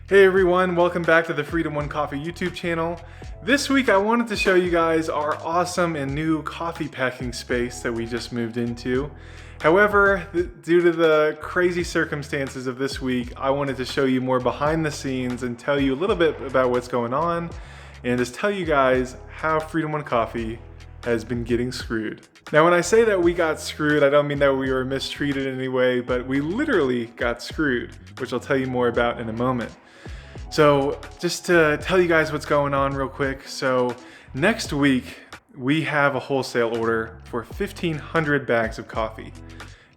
Hey everyone, welcome back to the Freedom One Coffee YouTube channel. This week I wanted to show you guys our awesome and new coffee packing space that we just moved into. However, due to the crazy circumstances of this week, I wanted to show you more behind the scenes and tell you a little bit about what's going on and just tell you guys how Freedom One Coffee has been getting screwed. Now when I say that we got screwed, I don't mean that we were mistreated in any way, but we literally got screwed, which I'll tell you more about in a moment. So just to tell you guys what's going on real quick. So next week we have a wholesale order for 1,500 bags of coffee.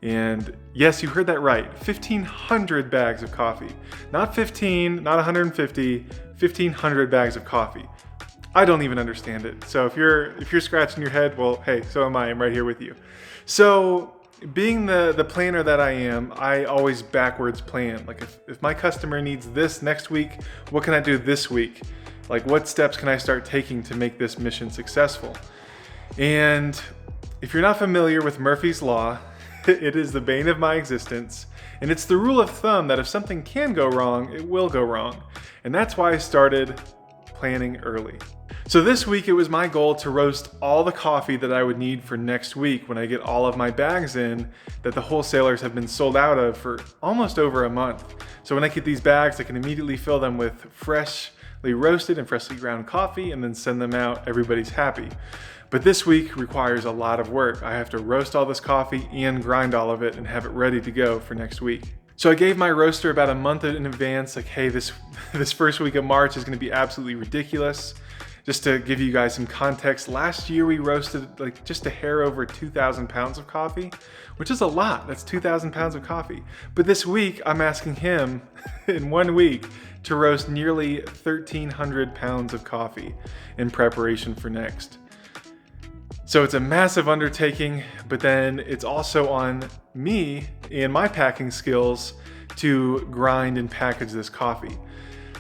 And yes, you heard that right, 1,500 bags of coffee. Not 15, not 150, 1,500 bags of coffee. I don't even understand it. So if you're scratching your head, well, hey, so am I. I'm right here with you. So being the planner that I am, I always backwards plan. Like if my customer needs this next week, what can I do this week? Like what steps can I start taking to make this mission successful? And if you're not familiar with Murphy's Law, it is the bane of my existence. And it's the rule of thumb that if something can go wrong, it will go wrong. And that's why I started planning early. So this week it was my goal to roast all the coffee that I would need for next week when I get all of my bags in that the wholesalers have been sold out of for almost over a month. So when I get these bags, I can immediately fill them with freshly roasted and freshly ground coffee and then send them out. Everybody's happy. But this week requires a lot of work. I have to roast all this coffee and grind all of it and have it ready to go for next week. So I gave my roaster about a month in advance, like, hey, this first week of March is gonna be absolutely ridiculous. Just to give you guys some context, last year we roasted like just a hair over 2,000 pounds of coffee, which is a lot. That's 2,000 pounds of coffee. But this week, I'm asking him in 1 week to roast nearly 1,300 pounds of coffee in preparation for next. So it's a massive undertaking, but then it's also on me and my packing skills to grind and package this coffee.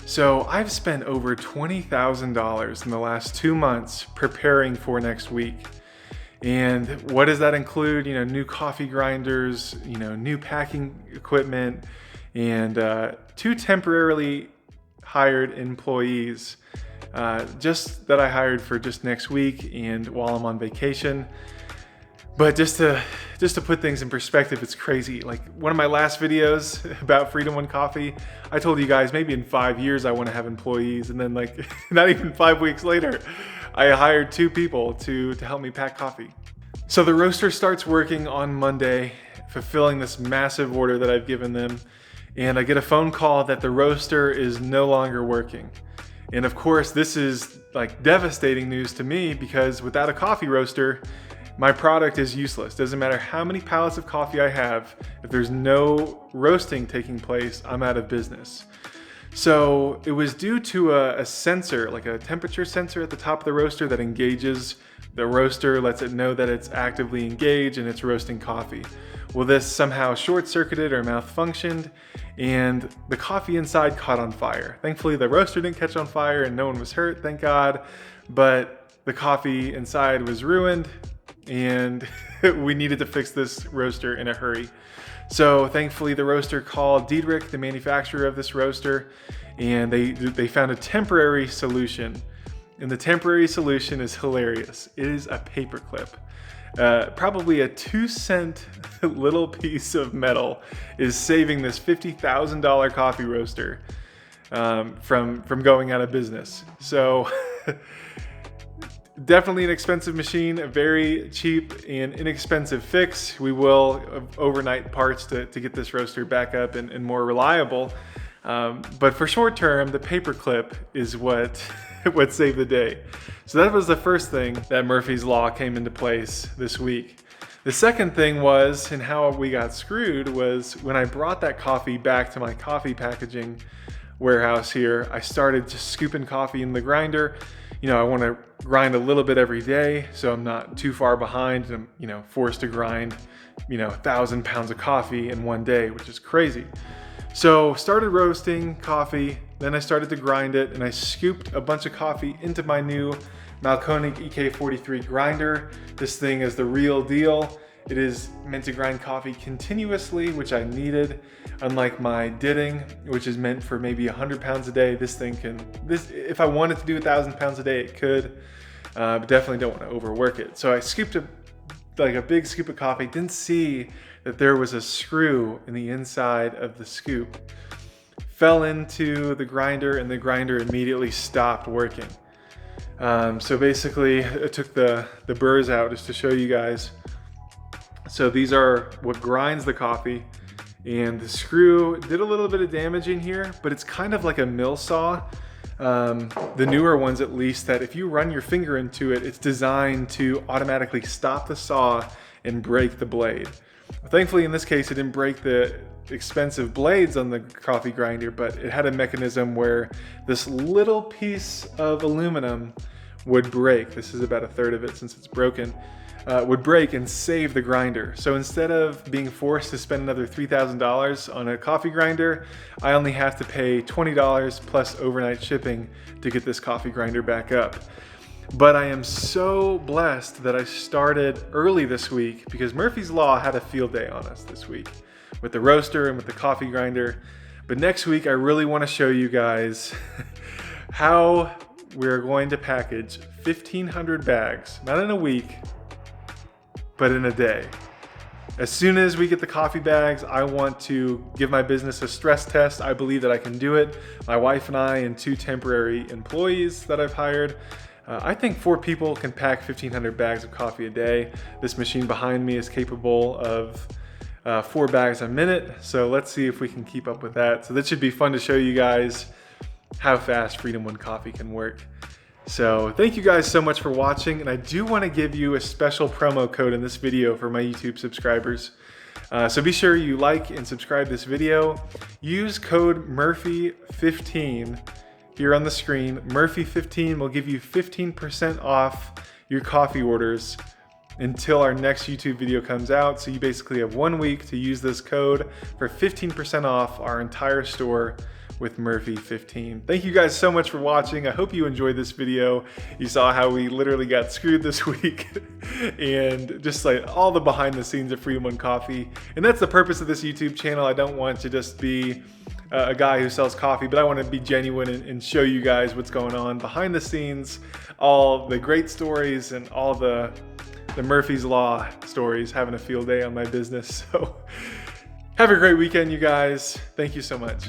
So I've spent over $20,000 in the last 2 months preparing for next week. And what does that include? You know, new coffee grinders, you know, new packing equipment, and 2 temporarily hired employees just that I hired for just next week and while I'm on vacation. But just to put things in perspective, it's crazy. Like one of my last videos about Freedom One Coffee, I told you guys maybe in 5 years I want to have employees, and then like not even 5 weeks later, I hired 2 people to help me pack coffee. So the roaster starts working on Monday, fulfilling this massive order that I've given them, and I get a phone call that the roaster is no longer working. And of course, this is like devastating news to me because without a coffee roaster, my product is useless. Doesn't matter how many pallets of coffee I have, if there's no roasting taking place, I'm out of business. So it was due to a sensor, like a temperature sensor at the top of the roaster that engages the roaster, lets it know that it's actively engaged and it's roasting coffee. Well, this somehow short-circuited or malfunctioned, and the coffee inside caught on fire. Thankfully, the roaster didn't catch on fire and no one was hurt, thank God, but the coffee inside was ruined, and we needed to fix this roaster in a hurry. So thankfully the roaster called Diedrich, the manufacturer of this roaster, and they found a temporary solution. And the temporary solution is hilarious. It is a paper clip. Probably a 2-cent little piece of metal is saving this $50,000 coffee roaster from going out of business. So definitely an expensive machine, a very cheap and inexpensive fix. We will overnight parts to get this roaster back up and more reliable. But for short term, the paper clip is what saved the day. So that was the first thing that Murphy's Law came into place this week. The second thing was, and how we got screwed, was when I brought that coffee back to my coffee packaging warehouse here, I started just scooping coffee in the grinder. You know, I want to grind a little bit every day so I'm not too far behind and I'm, you know, forced to grind, 1,000 pounds of coffee in one day, which is crazy. So started roasting coffee, then I started to grind it, and I scooped a bunch of coffee into my new Mahlkönig EK43 grinder. This thing is the real deal. It is meant to grind coffee continuously, which I needed. Unlike my Ditting, which is meant for maybe 100 pounds a day, this thing can, if I wanted to do 1,000 pounds a day, it could, but definitely don't want to overwork it. So I scooped a big scoop of coffee, didn't see that there was a screw in the inside of the scoop. Fell into the grinder and the grinder immediately stopped working. So basically I took the burrs out just to show you guys. So these are what grinds the coffee, and the screw did a little bit of damage in here, but it's kind of like a mill saw. The newer ones at least, that if you run your finger into it, it's designed to automatically stop the saw and break the blade. Thankfully in this case it didn't break the expensive blades on the coffee grinder, but it had a mechanism where this little piece of aluminum would break. This is about a third of it since it's broken. Would break and save the grinder. So instead of being forced to spend another $3,000 on a coffee grinder, I only have to pay $20 plus overnight shipping to get this coffee grinder back up. But I am so blessed that I started early this week, because Murphy's Law had a field day on us this week with the roaster and with the coffee grinder. But next week I really want to show you guys how we're going to package 1,500 bags, not in a week, but in a day. As soon as we get the coffee bags, I want to give my business a stress test. I believe that I can do it. My wife and I and 2 temporary employees that I've hired. I think 4 people can pack 1,500 bags of coffee a day. This machine behind me is capable of 4 bags a minute. So let's see if we can keep up with that. So that should be fun to show you guys how fast Freedom One Coffee can work. So thank you guys so much for watching, and I do want to give you a special promo code in this video for my YouTube subscribers. So be sure you like and subscribe this video. Use code Murphy15 here on the screen. Murphy15 will give you 15% off your coffee orders until our next YouTube video comes out. So you basically have 1 week to use this code for 15% off our entire store with Murphy15. Thank you guys so much for watching. I hope you enjoyed this video. You saw how we literally got screwed this week and just like all the behind the scenes of Freedom One Coffee. And that's the purpose of this YouTube channel. I don't want to just be a guy who sells coffee, but I want to be genuine and show you guys what's going on behind the scenes, all the great stories and all the Murphy's Law stories, having a field day on my business. So have a great weekend, you guys. Thank you so much.